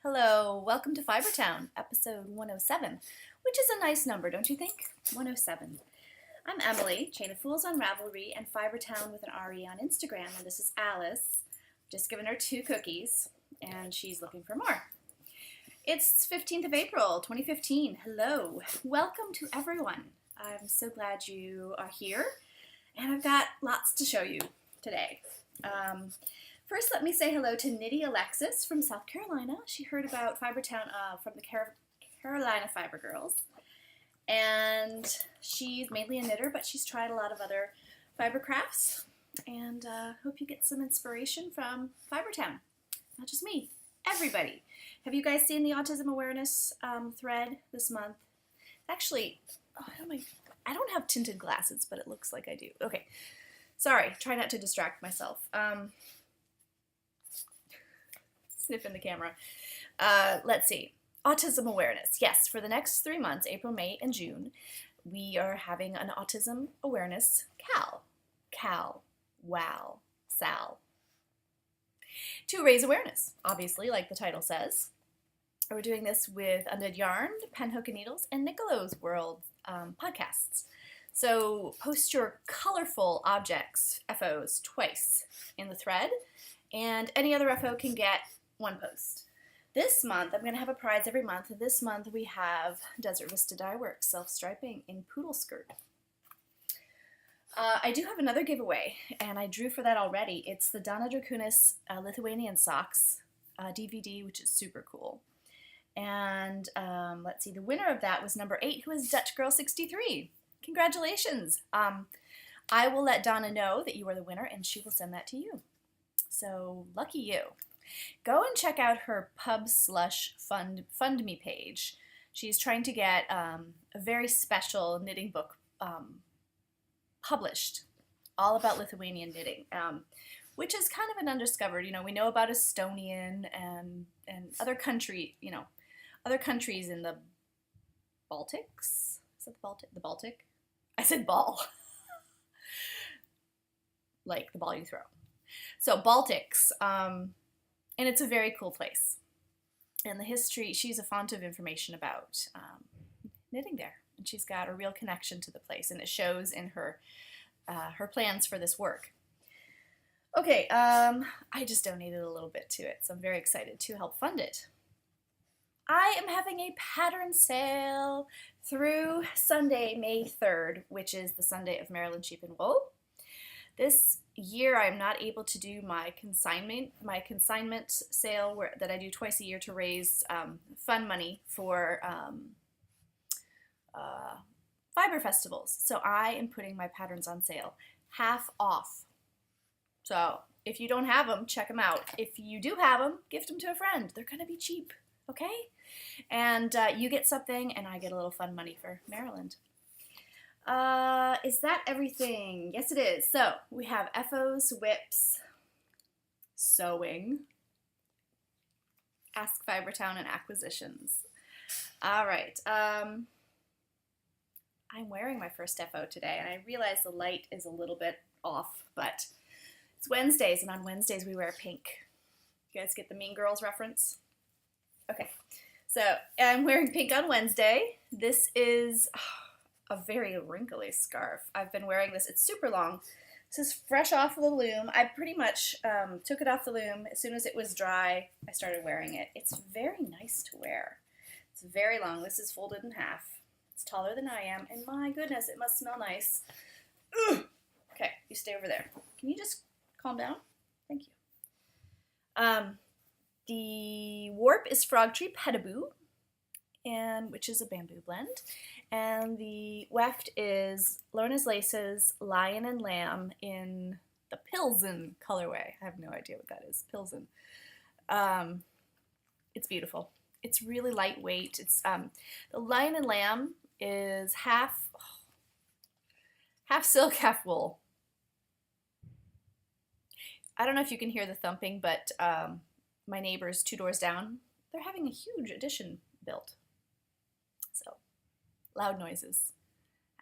Hello, welcome to Fibertown, episode 107, which is a nice number, don't you think? 107. I'm Emily, Chain of Fools on Ravelry, and Fibertown with an RE on Instagram, and this is Alice. Just given her 2 cookies, and she's looking for more. It's 15th of April, 2015. Hello. Welcome to everyone. I'm so glad you are here, and I've got lots to show you today. First, let me say hello to Nitty Alexis from South Carolina. She heard about Fibertown from the Carolina Fiber Girls. And she's mainly a knitter, but she's tried a lot of other fiber crafts. And hope you get some inspiration from Fibertown. Not just me, everybody. Have you guys seen the Autism Awareness thread this month? Actually, I don't have tinted glasses, but it looks like I do. Okay, sorry, try not to distract myself. Sniff in the camera. Let's see. Autism Awareness. Yes, for the next 3 months, April, May, and June, we are having an Autism Awareness Sal. To raise awareness, obviously, like the title says. We're doing this with Undead Yarn, Pen, Hook, and Needles, and Nicolo's World podcasts. So post your colorful objects, FOs, twice in the thread, and any other FO can get 1 post. This month, I'm going to have a prize every month. This month, we have Desert Vista Dye Works self-striping in Poodle Skirt. I do have another giveaway, and I drew for that already. It's the Donna Dracunis Lithuanian Socks DVD, which is super cool. And let's see, the winner of that was number 8, who is Dutch Girl 63. Congratulations! I will let Donna know that you are the winner, and she will send that to you. So, lucky you. Go and check out her Pub Slush Fund Me page. She's trying to get a very special knitting book published, all about Lithuanian knitting, which is kind of an undiscovered. You know, we know about Estonian and other other countries in the Baltics. Is that the Baltic? The Baltic? I said ball. Like the ball you throw. So Baltics. And it's a very cool place. And the history, she's a font of information about knitting there. And she's got a real connection to the place, and it shows in her plans for this work. Okay, I just donated a little bit to it, so I'm very excited to help fund it. I am having a pattern sale through Sunday, May 3rd, which is the Sunday of Maryland Sheep and Wool. This year, I'm not able to do my consignment sale that I do twice a year to raise fund money for fiber festivals. So I am putting my patterns on sale, half off. So if you don't have them, check them out. If you do have them, gift them to a friend. They're going to be cheap, okay? And you get something, and I get a little fund money for Maryland. Is that everything? Yes, it is. So we have FOs, whips, sewing, Ask Fibertown, and acquisitions. All right. I'm wearing my first FO today, and I realize the light is a little bit off, but it's Wednesdays, and on Wednesdays we wear pink. You guys get the Mean Girls reference? Okay. So I'm wearing pink on Wednesday. This is a very wrinkly scarf. I've been wearing this. It's super long. This is fresh off the loom. I pretty much took it off the loom. As soon as it was dry, I started wearing it. It's very nice to wear. It's very long. This is folded in half. It's taller than I am, and my goodness, it must smell nice. Ugh. Okay, you stay over there. Can you just calm down? Thank you. The warp is Frog Tree Petaboo, which is a bamboo blend. And the weft is Lorna's Laces Lion and Lamb in the Pilsen colorway. I have no idea what that is. Pilsen. It's beautiful. It's really lightweight. It's the Lion and Lamb is half silk, half wool. I don't know if you can hear the thumping, but my neighbors 2 doors down, they're having a huge addition built. So, loud noises.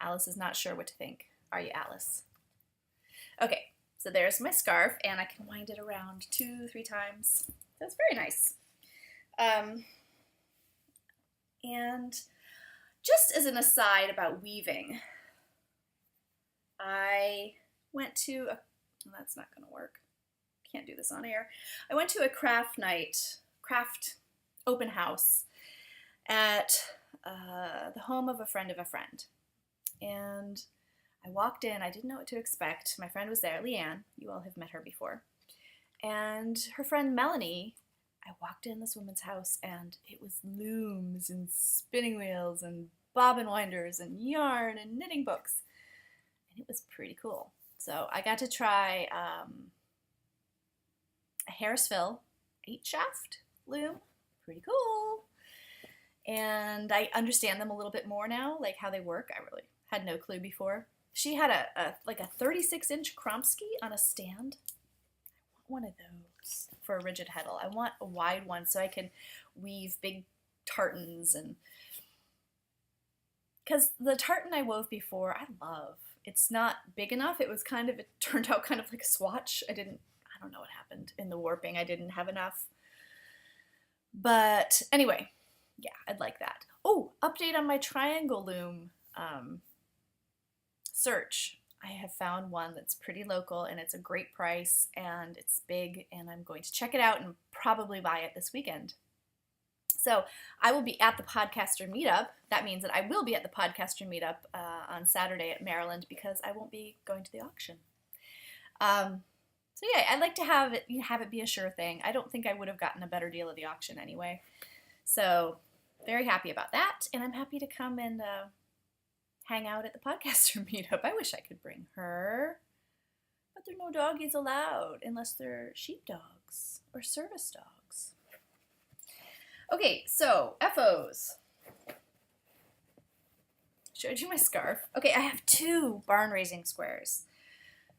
Alice is not sure what to think. Are you, Alice? Okay, so there's my scarf, and I can wind it around 2-3 times. That's very nice. And just as an aside about weaving, I went to a, well, that's not going to work. Can't do this on air. I went to a craft open house at the home of a friend of a friend. And I walked in, I didn't know what to expect. My friend was there, Leanne. You all have met her before. And her friend Melanie, I walked in this woman's house and it was looms and spinning wheels and bobbin winders and yarn and knitting books. And it was pretty cool. So I got to try a Harrisville 8-shaft loom. Pretty cool. And I understand them a little bit more now, like how they work. I really had no clue before. She had a 36-inch Kromsky on a stand. I want one of those for a rigid heddle. I want a wide one so I can weave big tartans, and because the tartan I wove before, I love. It's not big enough. It turned out kind of like a swatch. I don't know what happened in the warping. I didn't have enough. But anyway, yeah, I'd like that. Oh, update on my triangle loom search. I have found one that's pretty local and it's a great price and it's big, and I'm going to check it out and probably buy it this weekend. So I will be at the Podcaster Meetup. That means that I will be at the Podcaster Meetup on Saturday at Maryland because I won't be going to the auction. So yeah, I'd like to have it be a sure thing. I don't think I would have gotten a better deal at the auction anyway. So very happy about that, and I'm happy to come and hang out at the Podcaster Meetup. I wish I could bring her, but there are no doggies allowed unless they're sheepdogs or service dogs. Okay, so FOs. Should I do my scarf? Okay, I have 2 barn raising squares.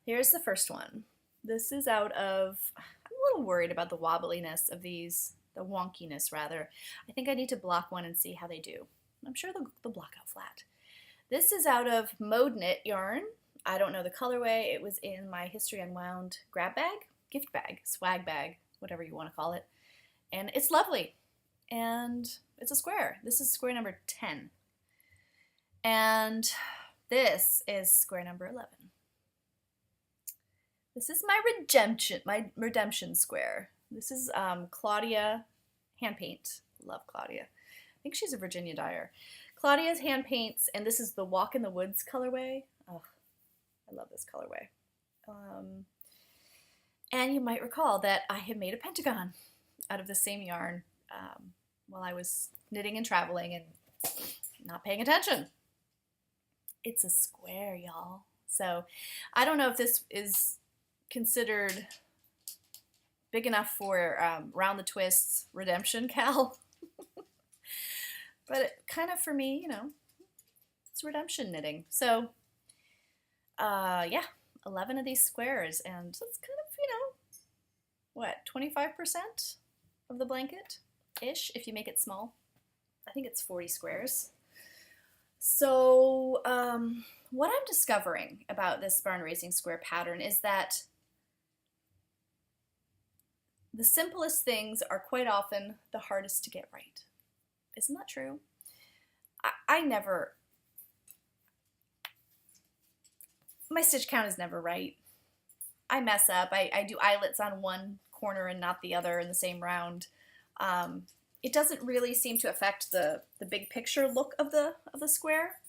Here's the first one. This is out of, I'm a little worried about the wobbliness of these, the wonkiness rather. I think I need to block one and see how they do. I'm sure they'll block out flat. This is out of Mode Knit yarn. I don't know the colorway. It was in my History Unwound grab bag, gift bag, swag bag, whatever you want to call it. And it's lovely. And it's a square. This is square number 10. And this is square number 11. This is my redemption square. This is Claudia hand paint. Love Claudia. I think she's a Virginia dyer. Claudia's hand paints, and this is the Walk in the Woods colorway. Oh, I love this colorway. And you might recall that I had made a pentagon out of the same yarn while I was knitting and traveling and not paying attention. It's a square, y'all. So I don't know if this is considered big enough for Round the Twists redemption cal. But it kind of, for me, you know, it's redemption knitting. So, yeah, 11 of these squares, and it's kind of, you know, what, 25% of the blanket-ish, if you make it small. I think it's 40 squares. So, what I'm discovering about this barn raising square pattern is that the simplest things are quite often the hardest to get right. Isn't that true? My stitch count is never right. I mess up. I do eyelets on one corner and not the other in the same round. It doesn't really seem to affect the big picture look of the square,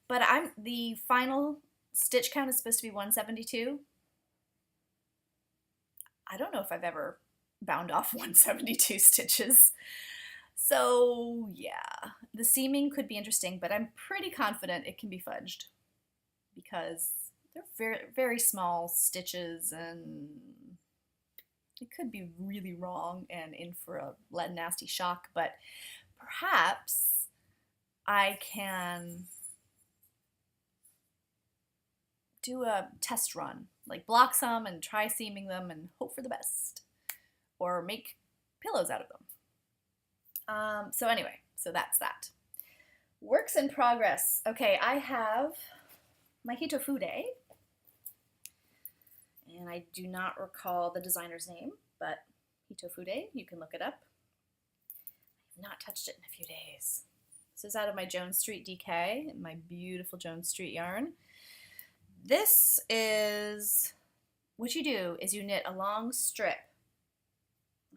but the final stitch count is supposed to be 172. I don't know if I've ever bound off 172 stitches. So yeah, the seaming could be interesting, but I'm pretty confident it can be fudged because they're very, very small stitches and it could be really wrong and in for a nasty shock, but perhaps I can do a test run, like block some and try seaming them and hope for the best, or make pillows out of them. So anyway, so that's that. Works in progress. Okay, I have my Tofu, and I do not recall the designer's name, but Tofu, you can look it up. Not touched it in a few days. This is out of my Jones Street DK, my beautiful Jones Street yarn. This is, what you do is you knit a long strip.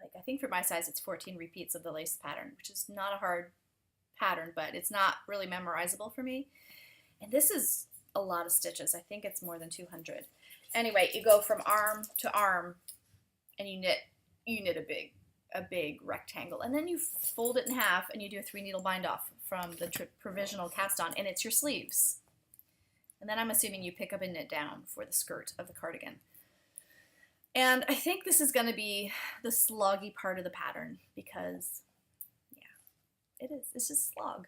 Like, I think for my size it's 14 repeats of the lace pattern, which is not a hard pattern, but it's not really memorizable for me. And this is a lot of stitches. I think it's more than 200. Anyway, you go from arm to arm and you knit a big rectangle, and then you fold it in half and you do a 3 needle bind off from the provisional cast on, and it's your sleeves. And then I'm assuming you pick up and knit down for the skirt of the cardigan. And I think this is going to be the sloggy part of the pattern because, yeah, it is. It's just slog.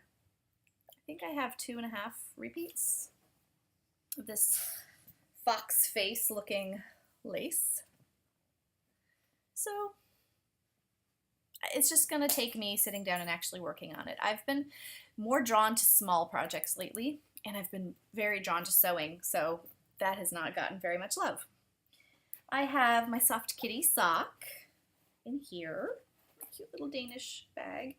I think I have 2.5 repeats of this fox face looking lace. So it's just going to take me sitting down and actually working on it. I've been more drawn to small projects lately, and I've been very drawn to sewing, so that has not gotten very much love. I have my soft kitty sock in here, a cute little Danish bag.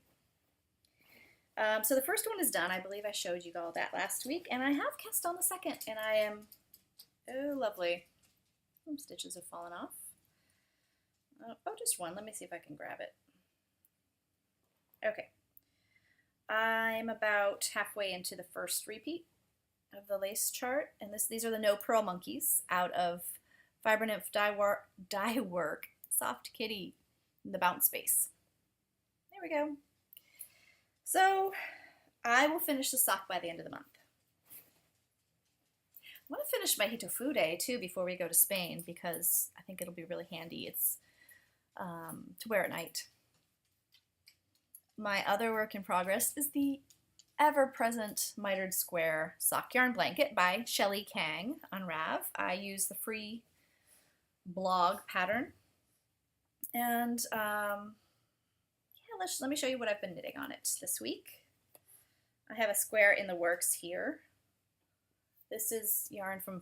So the first one is done. I believe I showed you all that last week, and I have cast on the second, and I am, oh lovely, some stitches have fallen off. Oh, just one. Let me see if I can grab it. Okay. I'm about halfway into the first repeat of the lace chart, and these are the No Purl Monkeys out of Fiber Nymph Dye Work Soft Kitty in the Bounce Space. There we go. So I will finish the sock by the end of the month. I want to finish my Tofu day too before we go to Spain because I think it'll be really handy. It's to wear at night. My other work in progress is the ever-present mitered square sock yarn blanket by Shelly Kang on Rav. I use the free blog pattern, and yeah, let me show you what I've been knitting on it this week. I have a square in the works here. This is yarn from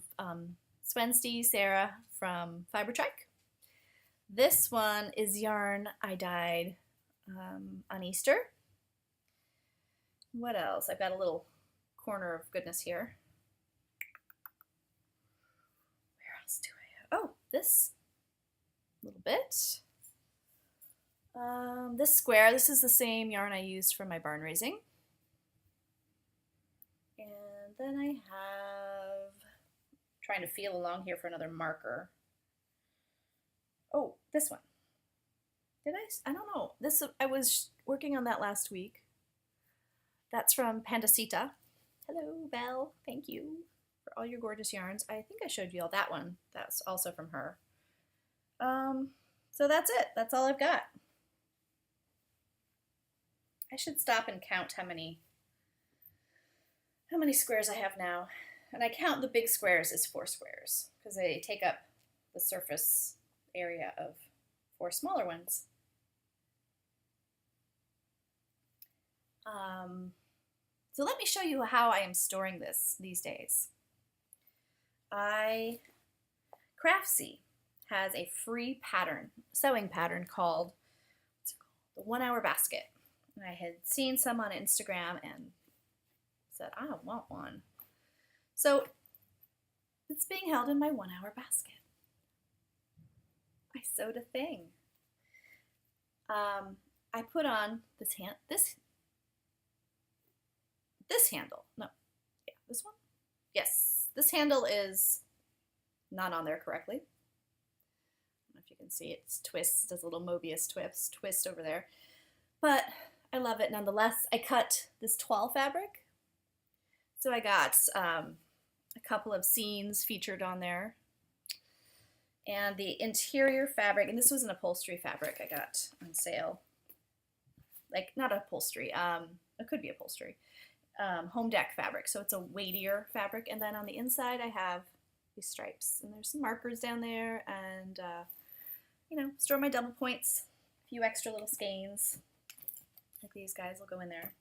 Swensti Sarah from Fiber Trike. This one is yarn I dyed on Easter. What else? I've got a little corner of goodness here. Where else do I have? Oh, this little bit. This square, this is the same yarn I used for my barn raising. And then I have, trying to feel along here for another marker. Oh, this one. Did I don't know. This, I was working on that last week. That's from Pandasita. Hello, Belle. Thank you for all your gorgeous yarns. I think I showed you all that one. That's also from her. So that's it. That's all I've got. I should stop and count how many squares I have now. And I count the big squares as 4 squares because they take up the surface area of 4 smaller ones. So let me show you how I am storing this these days. Craftsy has a free pattern, sewing pattern called, the 1 Hour Basket. And I had seen some on Instagram and said, I want one. So it's being held in my 1 Hour Basket. I sewed a thing. I put on this handle. No, yeah, this one? Yes, this handle is not on there correctly. I don't know if you can see it. It's twists, does a little Mobius twist over there. But I love it nonetheless. I cut this toile fabric. So I got a couple of scenes featured on there. And the interior fabric, and this was an upholstery fabric I got on sale. Like, not upholstery, it could be upholstery. Home deck fabric, so it's a weightier fabric. And then on the inside I have these stripes, and there's some markers down there, and you know, store my double points, a few extra little skeins, like these guys will go in there.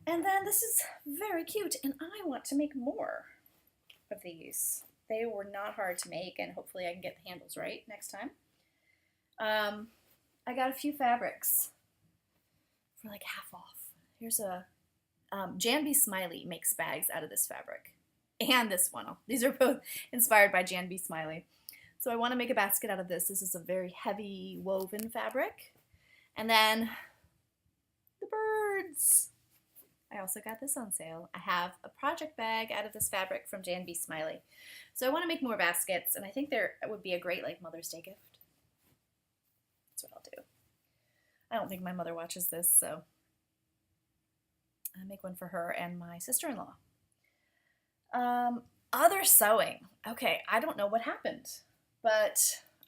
And then this is very cute, and I want to make more of these. They were not hard to make, and hopefully I can get the handles right next time. I got a few fabrics for like half off. Here's a Jan B. Smiley makes bags out of this fabric. And this one. These are both inspired by Jan B. Smiley. So I want to make a basket out of this. This is a very heavy woven fabric. And then the birds. I also got this on sale. I have a project bag out of this fabric from Jan B. Smiley. So I want to make more baskets, and I think there would be a great like Mother's Day gift. That's what I'll do. I don't think my mother watches this, so I'll make one for her and my sister-in-law. Other sewing. Okay, I don't know what happened, but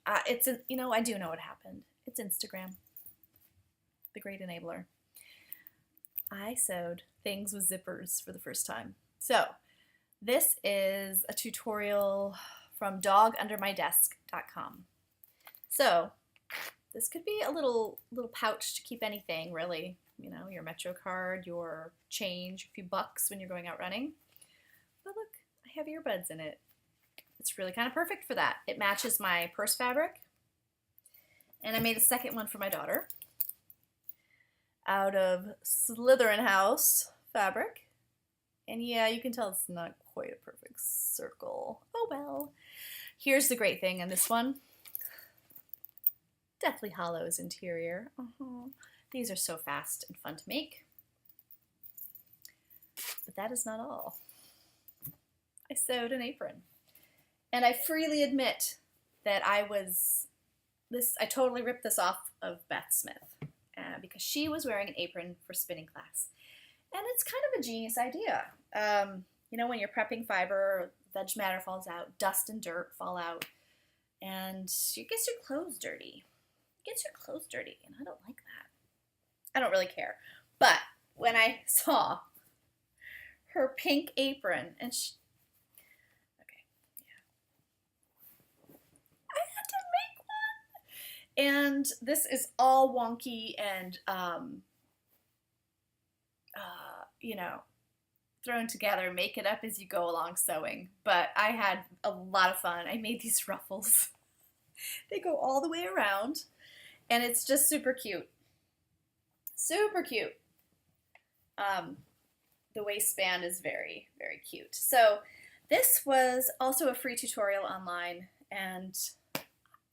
I do know what happened. It's Instagram, the great enabler. I sewed things with zippers for the first time. So this is a tutorial from dogundermydesk.com. So this could be a little pouch to keep anything, really. You know, your Metro card, your change, a few bucks when you're going out running. But look, I have earbuds in it. It's really kind of perfect for that. It matches my purse fabric. And I made a second one for my daughter out of Slytherin House fabric. And yeah, you can tell it's not quite a perfect circle. Oh well. Here's the great thing in this one. Deathly Hallows interior. These are so fast and fun to make. But that is not all. I sewed an apron. And I freely admit that I totally ripped this off of Beth Smith because she was wearing an apron for spinning class. And it's kind of a genius idea. You know, when you're prepping fiber, veg matter falls out, dust and dirt fall out, and it gets your clothes dirty. It gets your clothes dirty, and I don't like that. I don't really care. But when I saw her pink apron, and I had to make one. And this is all wonky and, you know, thrown together. Make it up as you go along sewing. But I had a lot of fun. I made these ruffles. They go all the way around, and it's just super cute. Super cute. The waistband is very, very cute. So this was also a free tutorial online, and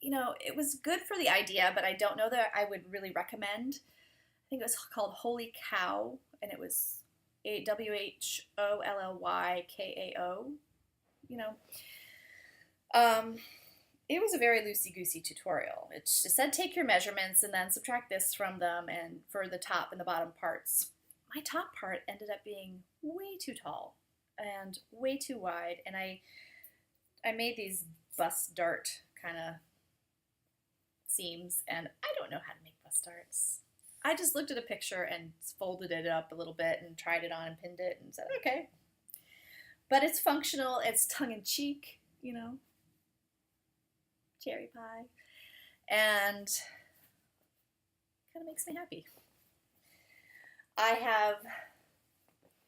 you know, it was good for the idea, but I don't know that I would really recommend. I think it was called Holy Cow, and it was WHOLLYKAO, you know. It was a very loosey-goosey tutorial. It just said take your measurements and then subtract this from them and for the top and the bottom parts. My top part ended up being way too tall and way too wide, and I made these bust dart kind of seams, and I don't know how to make bust darts. I just looked at a picture and folded it up a little bit and tried it on and pinned it and said, okay. But it's functional, it's tongue-in-cheek, you know, cherry pie, and kind of makes me happy. I have,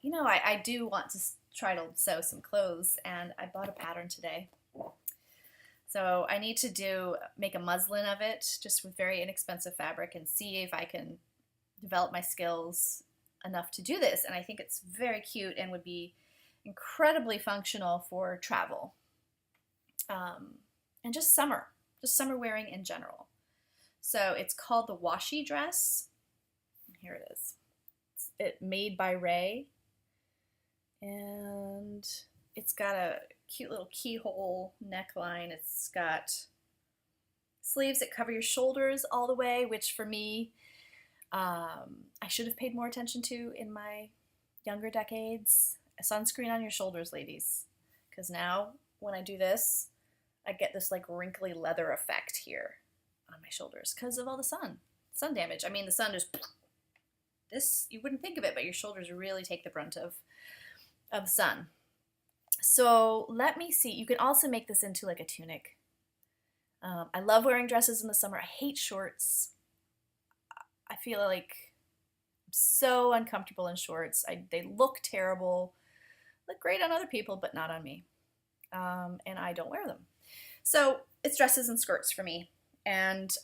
you know, I do want to try to sew some clothes, and I bought a pattern today. So I need to make a muslin of it, just with very inexpensive fabric, and see if I can develop my skills enough to do this. And I think it's very cute and would be incredibly functional for travel and just summer wearing in general. So it's called the washi dress. Here it is. It's made by Ray, and it's got a cute little keyhole neckline. It's got sleeves that cover your shoulders all the way, which for me, I should have paid more attention to in my younger decades. A sunscreen on your shoulders, ladies, because now when I do this, I get this like wrinkly leather effect here on my shoulders because of all the sun damage. I mean, the sun just, this, you wouldn't think of it, but your shoulders really take the brunt of the sun. So let me see. You can also make this into like a tunic. I love wearing dresses in the summer. I hate shorts. I feel like I'm so uncomfortable in shorts. They look terrible. Look great on other people, but not on me. And I don't wear them. So it's dresses and skirts for me. And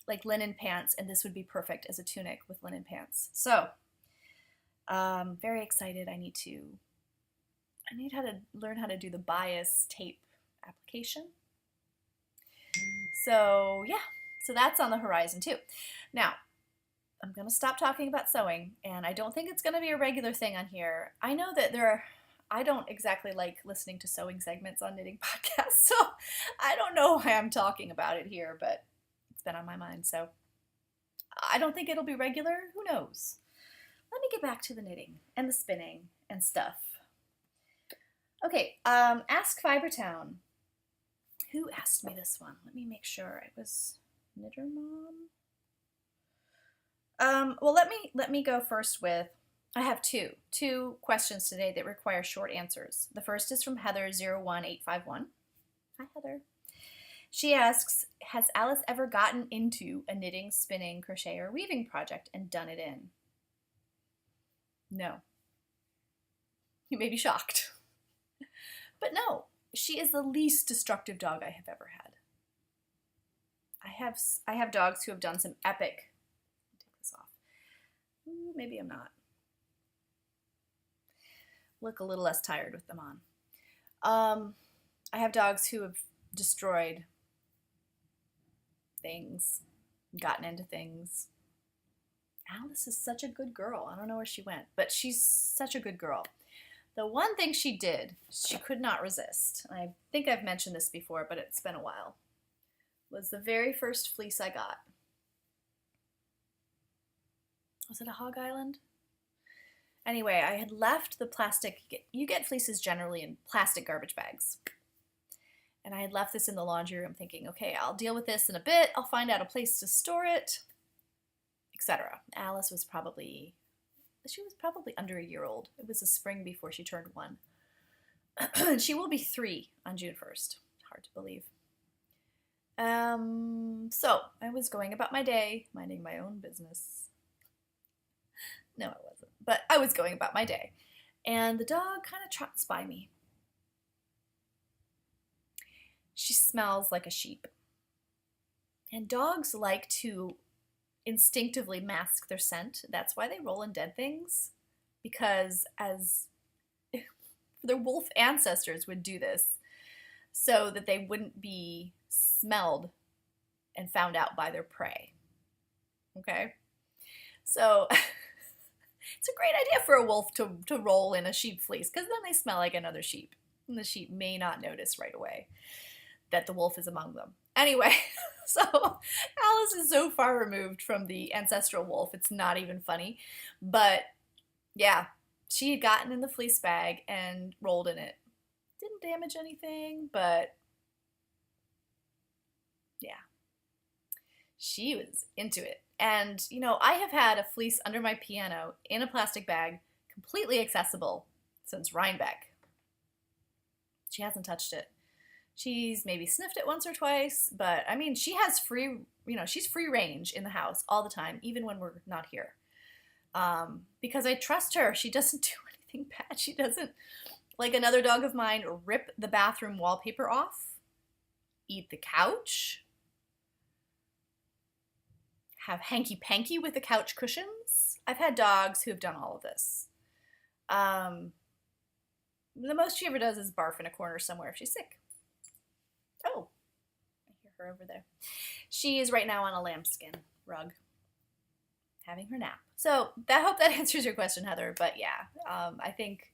like linen pants, and this would be perfect as a tunic with linen pants. So, very excited. I need how to learn how to do the bias tape application. So yeah, so that's on the horizon too. Now, I'm going to stop talking about sewing, and I don't think it's going to be a regular thing on here. I know that I don't exactly like listening to sewing segments on knitting podcasts, so I don't know why I'm talking about it here, but it's been on my mind, so I don't think it'll be regular. Who knows? Let me get back to the knitting and the spinning and stuff. Okay, Ask Fibertown. Who asked me this one? Let me make sure. It was Knitter Mom. Well, let me go first with, I have two questions today that require short answers. The first is from Heather01851. Hi, Heather. She asks, has Alice ever gotten into a knitting, spinning, crochet, or weaving project and done it in? No. You may be shocked. But no, she is the least destructive dog I have ever had. I have dogs who have done some epic. Take this off. Maybe I'm not. Look a little less tired with them on. I have dogs who have destroyed things, gotten into things. Alice is such a good girl. I don't know where she went, but she's such a good girl. The one thing she did, she could not resist. I think I've mentioned this before, but it's been a while. Was the very first fleece I got. Was it a Hog Island? Anyway, I had left the plastic, you get fleeces generally in plastic garbage bags. And I had left this in the laundry room thinking, okay, I'll deal with this in a bit. I'll find out a place to store it, etc. Alice was probably under a year old. It was the spring before she turned 1. She will be 3 on June 1st. Hard to believe. So I was going about my day, minding my own business. No, I wasn't. But I was going about my day. And the dog kind of trots by me. She smells like a sheep. And dogs like to instinctively mask their scent. That's why they roll in dead things. Because as their wolf ancestors would do this so that they wouldn't be smelled and found out by their prey. Okay? So it's a great idea for a wolf to roll in a sheep fleece, because then they smell like another sheep. And the sheep may not notice right away that the wolf is among them. Anyway, so Alice is so far removed from the ancestral wolf, it's not even funny. But yeah, she had gotten in the fleece bag and rolled in it. Didn't damage anything, but yeah, she was into it. And, you know, I have had a fleece under my piano in a plastic bag, completely accessible, since Rhinebeck. She hasn't touched it. She's maybe sniffed it once or twice, but I mean, she has she's free range in the house all the time, even when we're not here. Because I trust her. She doesn't do anything bad. She doesn't, like another dog of mine, rip the bathroom wallpaper off, eat the couch, have hanky-panky with the couch cushions. I've had dogs who have done all of this. The most she ever does is barf in a corner somewhere if she's sick. Oh, I hear her over there. She is right now on a lambskin rug, having her nap. So I hope that answers your question, Heather. But yeah, I think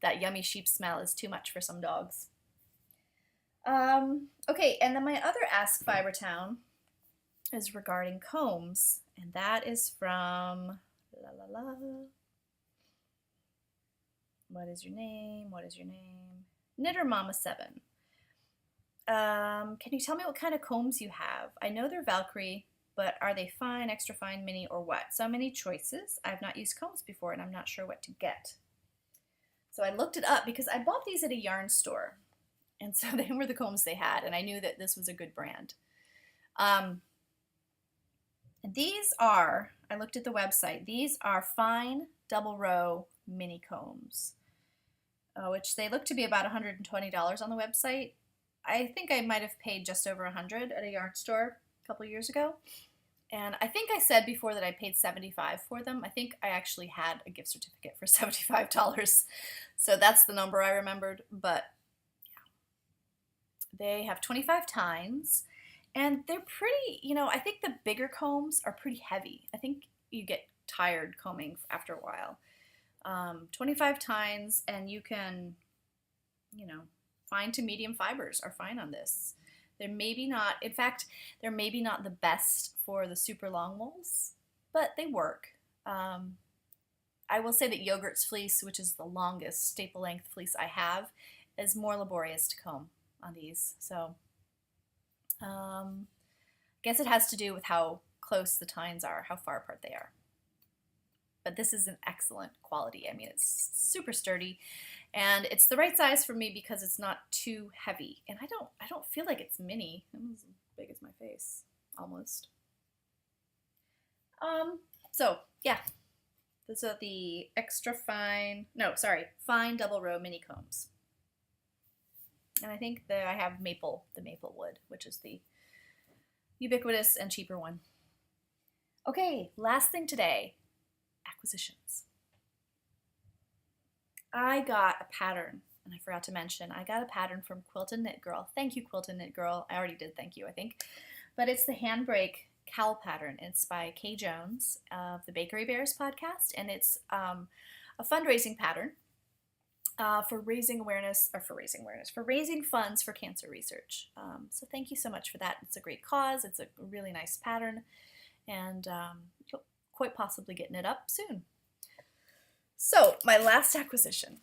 that yummy sheep smell is too much for some dogs. Okay, and then my other Ask Fibertown is regarding combs, and that is from what is your name? Knitter Mama 7. Can you tell me what kind of combs you have? I know they're Valkyrie, but are they fine, extra fine, mini, or what? So many choices. I've not used combs before, and I'm not sure what to get. So I looked it up because I bought these at a yarn store, and so they were the combs they had, and I knew that this was a good brand. And these are, I looked at the website, these are fine double row mini combs, which they look to be about $120 on the website. I think I might have paid just over $100 at a yarn store a couple years ago. And I think I said before that I paid $75 for them. I think I actually had a gift certificate for $75. So that's the number I remembered. But yeah, they have 25 tines. And they're pretty, I think the bigger combs are pretty heavy. I think you get tired combing after a while. 25 tines, and you can, fine to medium fibers are fine on this. They're maybe not, in fact, they're maybe not the best for the super long wools, but they work. I will say that Yogurt's fleece, which is the longest staple length fleece I have, is more laborious to comb on these. So I guess it has to do with how close the tines are, how far apart they are. But this is an excellent quality. I mean, it's super sturdy, and it's the right size for me because it's not too heavy. And I don't feel like it's mini. It's as big as my face, almost. So yeah, those are the fine double row mini combs. And I think that I have the maple wood, which is the ubiquitous and cheaper one. Okay, last thing today. Acquisitions. I got a pattern, and I forgot to mention, I got a pattern from Quilt and Knit Girl. Thank you, Quilt and Knit Girl. I already did thank you, I think. But it's the Handbrake cowl pattern. It's by Kay Jones of the Bakery Bears podcast, and it's a fundraising pattern for raising funds for cancer research. So thank you so much for that. It's a great cause. It's a really nice pattern, and you'll quite possibly get knit up soon. So my last acquisition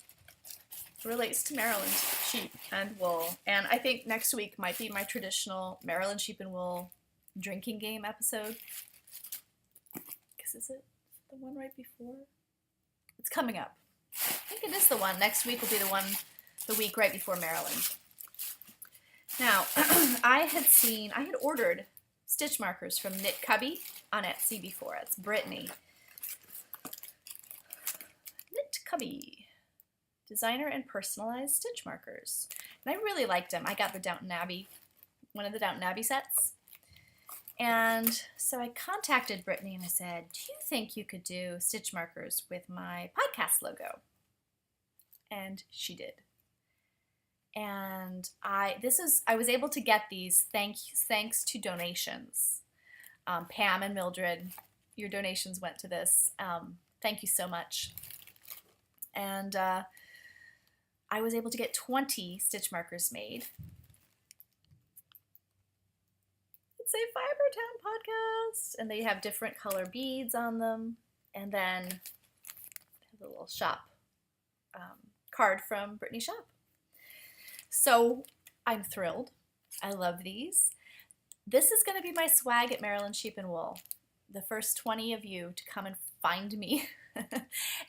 relates to Maryland sheep and wool, and I think next week might be my traditional Maryland sheep and wool drinking game episode. Because is it the one right before? It's coming up. I think it is the one. Next week will be the week right before Maryland. Now, I had ordered stitch markers from Knit Cubby on Etsy before. It's Brittany. Knit Cubby. Designer and personalized stitch markers. And I really liked them. I got the Downton Abbey, one of the Downton Abbey sets. And so I contacted Brittany and I said, do you think you could do stitch markers with my podcast logo? And she did. And I was able to get these thanks to donations. Pam and Mildred, your donations went to this. Thank you so much. And I was able to get 20 stitch markers made. It's a Fibertown podcast, and they have different color beads on them. And then have a little shop card from Brittany's shop. So I'm thrilled. I love these. This is going to be my swag at Maryland Sheep and Wool. The first 20 of you to come and find me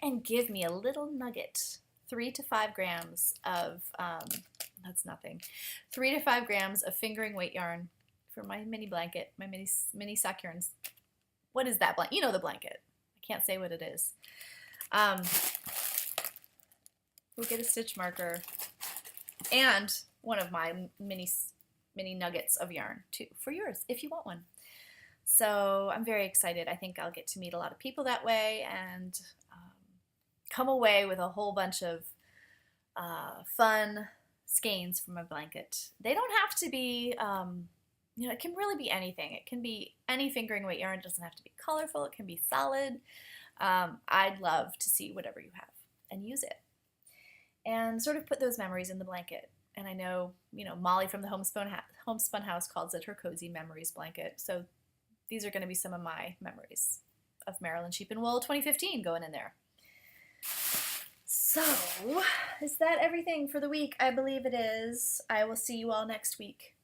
and give me a little nugget. 3 to 5 grams of, that's nothing, 3 to 5 grams of fingering weight yarn for my mini blanket, my mini sock yarns. What is that blanket? You know the blanket. I can't say what it is. We'll get a stitch marker and one of my mini nuggets of yarn too for yours if you want one. So I'm very excited. I think I'll get to meet a lot of people that way and come away with a whole bunch of fun skeins from my blanket. They don't have to be, it can really be anything. It can be any fingering weight yarn. It doesn't have to be colorful. It can be solid. I'd love to see whatever you have and use it and sort of put those memories in the blanket. And I know, Molly from the Homespun House calls it her cozy memories blanket. So these are going to be some of my memories of Maryland Sheep and Wool 2015 going in there. So, is that everything for the week? I believe it is. I will see you all next week.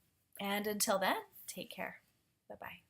And until then, take care. Bye-bye.